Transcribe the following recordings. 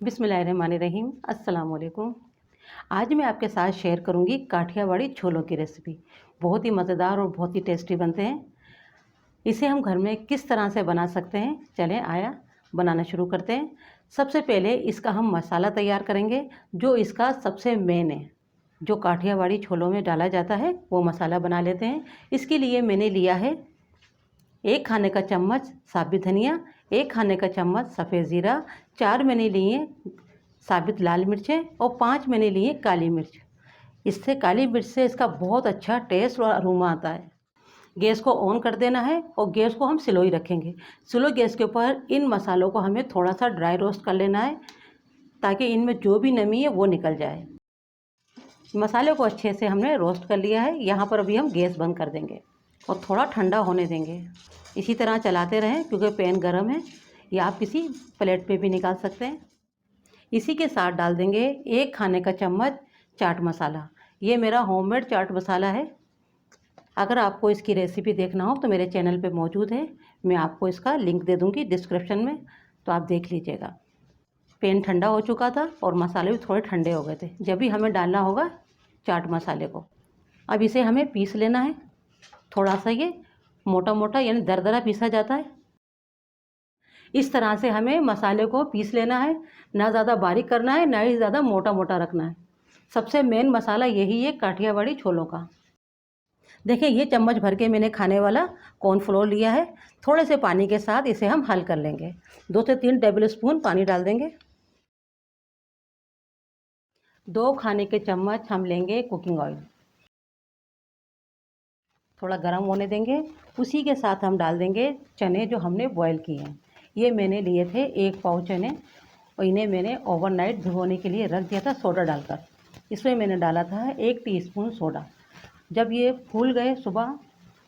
बिस्मिल्लाहिर्रहमानिर्रहीम। अस्सलाम वालेकुम। आज मैं आपके साथ शेयर करूंगी काठियावाड़ी छोलों की रेसिपी। बहुत ही मज़ेदार और बहुत ही टेस्टी बनते हैं। इसे हम घर में किस तरह से बना सकते हैं, चलें आया बनाना शुरू करते हैं। सबसे पहले इसका हम मसाला तैयार करेंगे, जो इसका सबसे मेन है, जो काठियावाड़ी छोलों में डाला जाता है, वो मसाला बना लेते हैं। इसके लिए मैंने लिया है 1 खाने का चम्मच साबित धनिया, 1 खाने का चम्मच सफ़ेद ज़ीरा, 4 मैंने लिए साबित लाल मिर्चें और 5 मैंने लिए काली मिर्च। इससे काली मिर्च से इसका बहुत अच्छा टेस्ट और अरोमा आता है। गैस को ऑन कर देना है और गैस को हम स्लो ही रखेंगे। स्लो गैस के ऊपर इन मसालों को हमें थोड़ा सा ड्राई रोस्ट कर लेना है, ताकि इनमें जो भी नमी है वो निकल जाए। मसाले को अच्छे से हमने रोस्ट कर लिया है। यहाँ पर अभी हम गैस बंद कर देंगे और थोड़ा ठंडा होने देंगे। इसी तरह चलाते रहें, क्योंकि पैन गर्म है, या आप किसी प्लेट पे भी निकाल सकते हैं। इसी के साथ डाल देंगे 1 खाने का चम्मच चाट मसाला। ये मेरा होममेड चाट मसाला है। अगर आपको इसकी रेसिपी देखना हो तो मेरे चैनल पे मौजूद है। मैं आपको इसका लिंक दे दूँगी डिस्क्रिप्शन में, तो आप देख लीजिएगा। पैन ठंडा हो चुका था और मसाले भी थोड़े ठंडे हो गए थे, जब भी हमें डालना होगा चाट मसाले को। अब इसे हमें पीस लेना है। थोड़ा सा ये मोटा मोटा यानी दरदरा पीसा जाता है। इस तरह से हमें मसाले को पीस लेना है। ना ज़्यादा बारीक करना है, ना ही ज़्यादा मोटा मोटा रखना है। सबसे मेन मसाला यही है काठियावाड़ी छोलों का। देखिए, ये चम्मच भर के मैंने खाने वाला कॉर्नफ्लोर लिया है। थोड़े से पानी के साथ इसे हम हल कर लेंगे। 2 से 3 टेबल स्पून पानी डाल देंगे। 2 खाने के चम्मच हम लेंगे कुकिंग ऑयल, थोड़ा गर्म होने देंगे। उसी के साथ हम डाल देंगे चने जो हमने बॉयल किए हैं। ये मैंने लिए थे 1 पाव चने, और इन्हें मैंने ओवरनाइट भिगोने के लिए रख दिया था सोडा डालकर। इसमें मैंने डाला था 1 टीस्पून सोडा। जब ये फूल गए सुबह,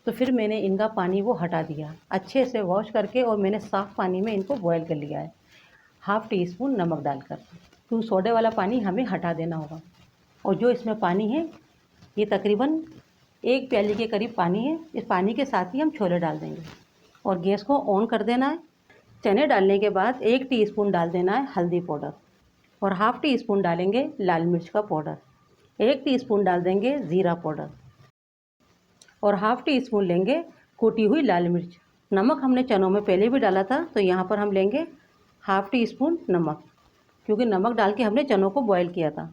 तो फिर मैंने इनका पानी वो हटा दिया अच्छे से वॉश करके, और मैंने साफ़ पानी में इनको बॉयल कर लिया है, ½ टीस्पून नमक डालकर। तो सोडे वाला पानी हमें हटा देना होगा। और जो इसमें पानी है, ये तकरीबन 1 प्याली के करीब पानी है। इस पानी के साथ ही हम छोले डाल देंगे और गैस को ऑन कर देना है। चने डालने के बाद 1 टीस्पून डाल देना है हल्दी पाउडर, और ½ टीस्पून डालेंगे लाल मिर्च का पाउडर, 1 टीस्पून डाल देंगे ज़ीरा पाउडर, और ½ टीस्पून लेंगे कूटी हुई लाल मिर्च। नमक हमने चनों में पहले भी डाला था, तो यहाँ पर हम लेंगे ½ टीस्पून नमक, क्योंकि नमक डाल के हमने चनों को बॉयल किया था।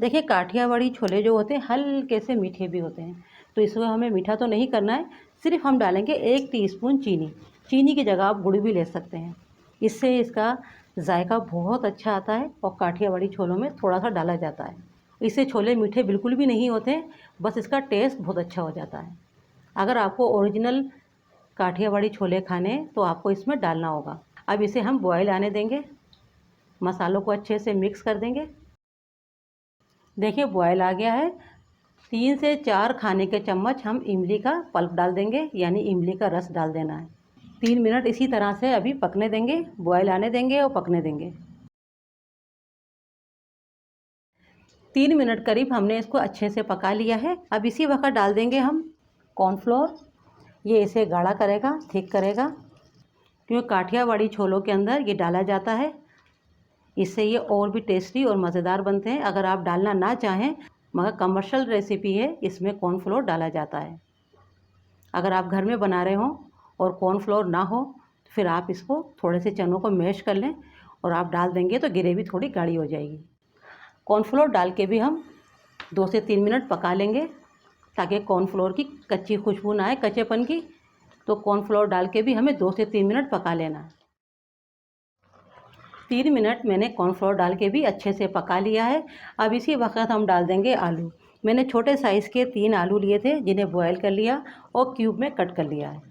देखिए, काठियावाड़ी छोले जो होते हैं हल्के से मीठे भी होते हैं, तो इसमें हमें मीठा तो नहीं करना है। सिर्फ हम डालेंगे 1 टीस्पून चीनी। चीनी की जगह आप गुड़ भी ले सकते हैं। इससे इसका जायका बहुत अच्छा आता है, और काठियावाड़ी छोलों में थोड़ा सा डाला जाता है। इससे छोले मीठे बिल्कुल भी नहीं होते, बस इसका टेस्ट बहुत अच्छा हो जाता है। अगर आपको ओरिजिनल काठियावाड़ी छोले खाने हैं तो आपको इसमें डालना होगा। अब इसे हम बॉयल आने देंगे। मसालों को अच्छे से मिक्स कर देंगे। देखिए, बॉयल आ गया है। 3 से 4 खाने के चम्मच हम इमली का पल्प डाल देंगे, यानी इमली का रस डाल देना है। 3 मिनट इसी तरह से अभी पकने देंगे, बॉयल आने देंगे और पकने देंगे। 3 मिनट करीब हमने इसको अच्छे से पका लिया है। अब इसी वक्त डाल देंगे हम कॉर्नफ्लोर। ये इसे गाढ़ा करेगा, थिक करेगा, क्योंकि काठियावाड़ी छोलों के अंदर ये डाला जाता है। इससे ये और भी टेस्टी और मज़ेदार बनते हैं। अगर आप डालना ना चाहें, मगर कमर्शियल रेसिपी है, इसमें कॉर्नफ्लोर डाला जाता है। अगर आप घर में बना रहे हों और कॉर्नफ्लोर ना हो, तो फिर आप इसको थोड़े से चनों को मैश कर लें और आप डाल देंगे, तो ग्रेवी थोड़ी गाढ़ी हो जाएगी। कॉर्नफ्लोर डाल के भी हम 2 से 3 मिनट पका लेंगे, ताकि कॉर्नफ्लोर की कच्ची खुशबू ना आए, कच्चेपन की। तो कॉर्नफ्लोर डाल के भी हमें 2 से 3 मिनट पका लेना है। 3 मिनट मैंने कॉर्नफ्लोर डाल के भी अच्छे से पका लिया है। अब इसी वक्त हम डाल देंगे आलू। मैंने छोटे साइज़ के 3 आलू लिए थे, जिन्हें बॉयल कर लिया और क्यूब में कट कर लिया है।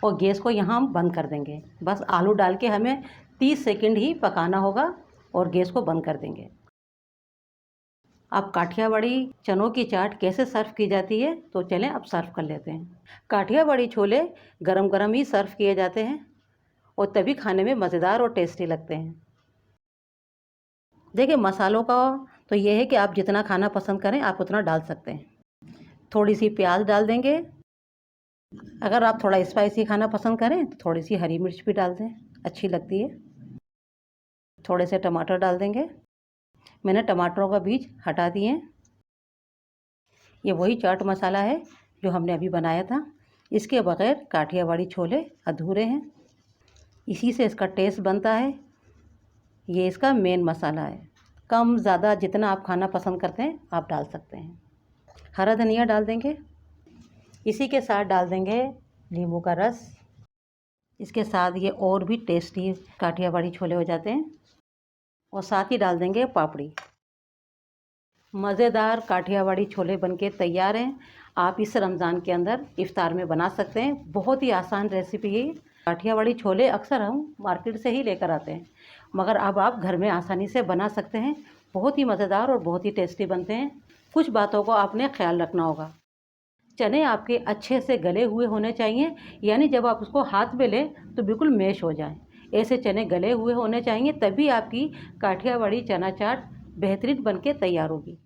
और गैस को यहाँ हम बंद कर देंगे। बस आलू डाल के हमें 30 सेकंड ही पकाना होगा और गैस को बंद कर देंगे। अब काठियावाड़ी चनों की चाट कैसे सर्व की जाती है, तो चलें अब सर्व कर लेते हैं। काठियावाड़ी छोले गरम गरम ही सर्व किए जाते हैं, और तभी खाने में मज़ेदार और टेस्टी लगते हैं। देखिए, मसालों का तो ये है कि आप जितना खाना पसंद करें आप उतना डाल सकते हैं। थोड़ी सी प्याज डाल देंगे। अगर आप थोड़ा स्पाइसी खाना पसंद करें तो थोड़ी सी हरी मिर्च भी डाल दें, अच्छी लगती है। थोड़े से टमाटर डाल देंगे। मैंने टमाटरों का बीज हटा दिए। ये वही चाट मसाला है जो हमने अभी बनाया था। इसके बगैर काठियावाड़ी छोले अधूरे हैं। इसी से इसका टेस्ट बनता है। ये इसका मेन मसाला है। कम ज़्यादा जितना आप खाना पसंद करते हैं आप डाल सकते हैं। हरा धनिया डाल देंगे। इसी के साथ डाल देंगे नींबू का रस। इसके साथ ये और भी टेस्टी काठियावाड़ी छोले हो जाते हैं। और साथ ही डाल देंगे पापड़ी। मज़ेदार काठियावाड़ी छोले बनके तैयार हैं। आप इस रमज़ान के अंदर इफ़्तार में बना सकते हैं। बहुत ही आसान रेसिपी है। काठियावाड़ी छोले अक्सर हम मार्केट से ही लेकर आते हैं, मगर अब आप घर में आसानी से बना सकते हैं। बहुत ही मज़ेदार और बहुत ही टेस्टी बनते हैं। कुछ बातों को आपने ख्याल रखना होगा। चने आपके अच्छे से गले हुए होने चाहिए, यानी जब आप उसको हाथ में लें तो बिल्कुल मैश हो जाएं। ऐसे चने गले हुए होने चाहिए, तभी आपकी काठियावाड़ी चना चाट बेहतरीन बनके तैयार होगी।